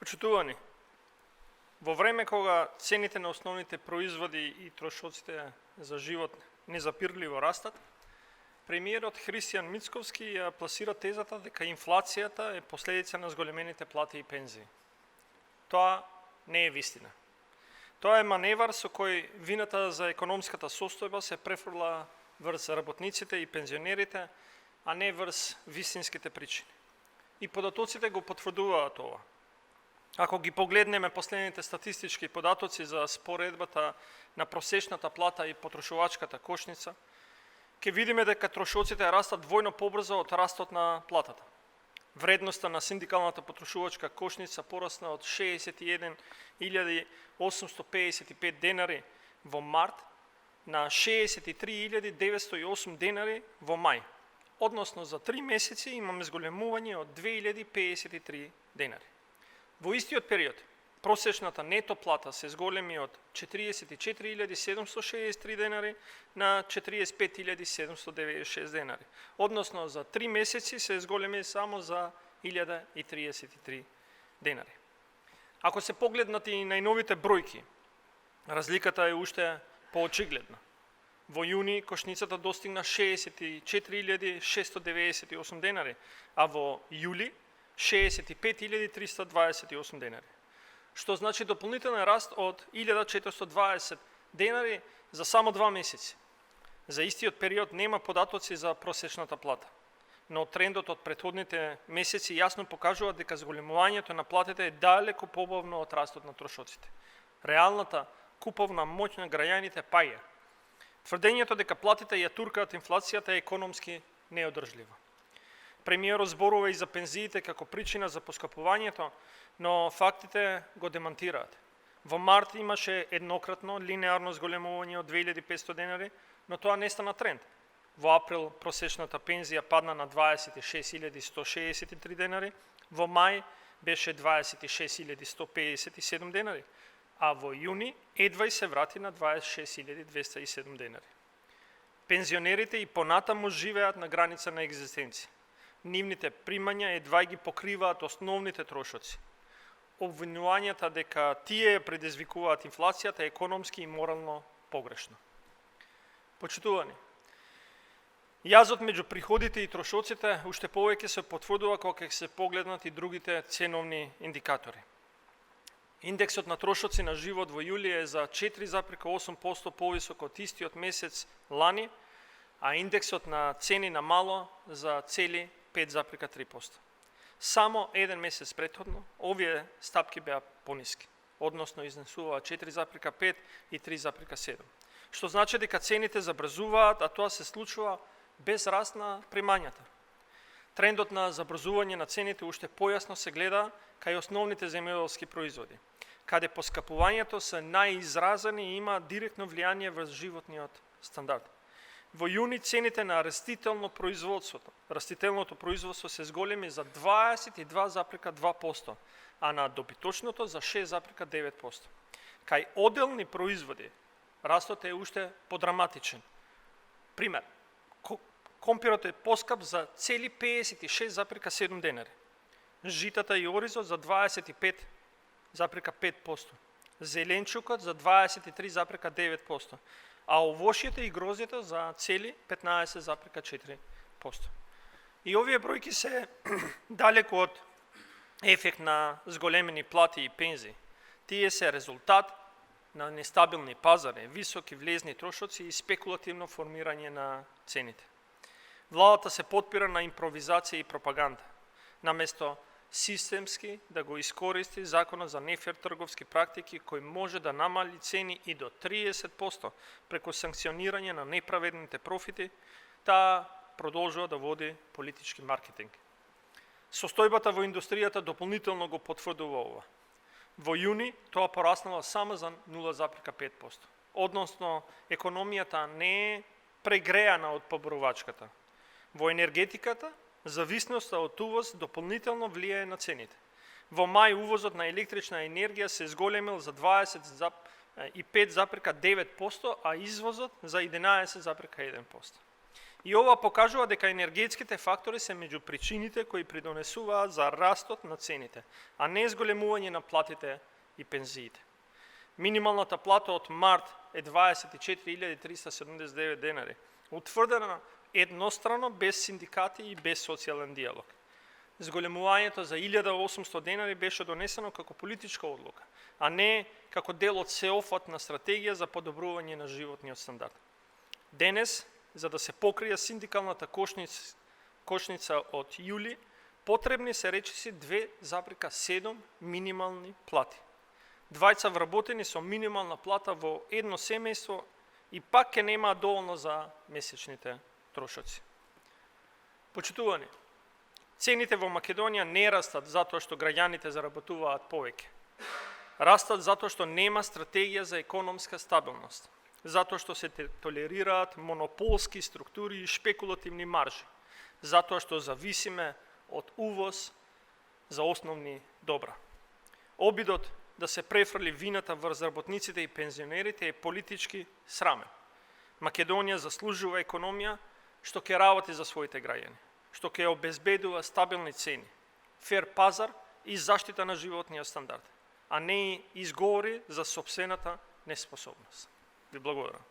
Почитувани, во време кога цените на основните производи и трошоците за живот незапирливо растат, премиерот Христијан Мицковски ја пласира тезата дека инфлацијата е последица на зголемените плати и пензии. Тоа не е вистина. Тоа е маневар со кој вината за економската состојба се префрла врз работниците и пензионерите, а не врз вистинските причини. И податоците го потврдуваат ова. Ако ги погледнеме последните статистички податоци за споредбата на просечната плата и потрошувачката кошница, ќе видиме дека трошоците растат двојно побрзо од растот на платата. Вредноста на синдикалната потрошувачка кошница порасна од 61.855 денари во март на 63.908 денари во мај. Односно за 3 месеци имаме зголемување од 2053 денари. Во истиот период, просечната нето плата се зголеми од 44.763 денари на 45.796 денари. Односно, за 3 месеци се зголеми само за 1033 денари. Ако се погледнат и најновите бројки, разликата е уште поочигледна. Во јуни кошницата достигна 64.698 денари, а во јули 65.328 денари, што значи дополнителен раст од 1.420 денари за само 2 месеци. За истиот период нема податоци за просечната плата, но трендот од претходните месеци јасно покажува дека зголемувањето на платите е далеку побавно од растот на трошоците. Реалната куповна моќ на граѓаните паѓа. Тврдењето дека платите ја туркаат инфлацијата е економски неодржливо. Премиерот зборува и за пензиите како причина за поскапувањето, но фактите го демантираат. Во март имаше еднократно линеарно зголемување од 2500 денари, но тоа не стана тренд. Во април просечната пензија падна на 26.163 денари, во мај беше 26.157 денари, а во јуни едва и се врати на 26.207 денари. Пензионерите и понатаму живеат на граница на екзистенција. Нивните примања едва ги покриваат основните трошоци. Обвинувањата дека тие предизвикуваат инфлацијата е економски и морално погрешно. Почитувани, јазот меѓу приходите и трошоците уште повеќе се потврдува кога ќе се погледнат и другите ценовни индикатори. Индексот на трошоци на живот во јули е за 4,8% повисок од истиот месец лани, а индексот на цени на мало за цели 5,3%. Само еден месец претходно, овие стапки беа пониски, односно изнесуваа 4,5 и 3,7, што значи дека цените забрзуваат, а тоа се случува без раст на примањата. Трендот на забрзување на цените уште појасно се гледа кај основните земјоделски производи, каде поскапувањето се најизразени и има директно влијание врз животниот стандард. Во јуни цените на растителното производство се зголеми за 22,2%, а на добиточното за 6,9%. Кај оделни производи растот е уште подраматичен. Пример, компирот е поскап за цели 56,7 денари. Житата и оризот за 25,5%. Зеленчукот за 23,9%. А овошјето и грозјето за цели 15,4%. И овие бројки се далеку од ефект на зголемени плати и пензии. Тие се резултат на нестабилни пазари, високи влезни трошоци и спекулативно формирање на цените. Владата се потпира на импровизација и пропаганда, наместо системски да го искористи законот за нефер трговски практики кој може да намали цени и до 30% преку санкционирање на неправедните профити, таа продолжува да води политички маркетинг. Состојбата во индустријата дополнително го потврдува ова. Во јуни тоа пораснала само за 0,5%. Односно, економијата не е прегреана од поборувачката. Во енергетиката, зависноста од увоз дополнително влијае на цените. Во мај увозот на електрична енергија се зголемил за 25,9%, а извозот за 11,1%. И ова покажува дека енергетските фактори се меѓу причините кои придонесуваат за растот на цените, а не зголемување на платите и пензиите. Минималната плата од март е 24.379 денари, утврдена еднострано, без синдикати и без социјален диалог. Зголемувањето за 1.800 денари беше донесено како политичка одлука, а не како дел од сеопфатна стратегија за подобрување на животниот стандард. Денес, за да се покрие синдикалната кошница од јули, потребни се речиси 2,7 минимални плати. Двајца вработени со минимална плата во едно семејство и пак ќе немаат доволно за месечните трошоци. Почитувани, цените во Македонија не растат затоа што граѓаните заработуваат повеќе. Растат затоа што нема стратегија за економска стабилност, затоа што се толерираат монополски структури и шпекулативни маржи, затоа што зависиме од увоз за основни добра. Обидот да се префрли вината врз работниците и пензионерите е политички срамен. Македонија заслужува економија што ќе работи за своите граѓани, што ќе обезбедува стабилни цени, фер пазар и заштита на животниот стандард, а не изговори за сопствената неспособност. Ви благодарам.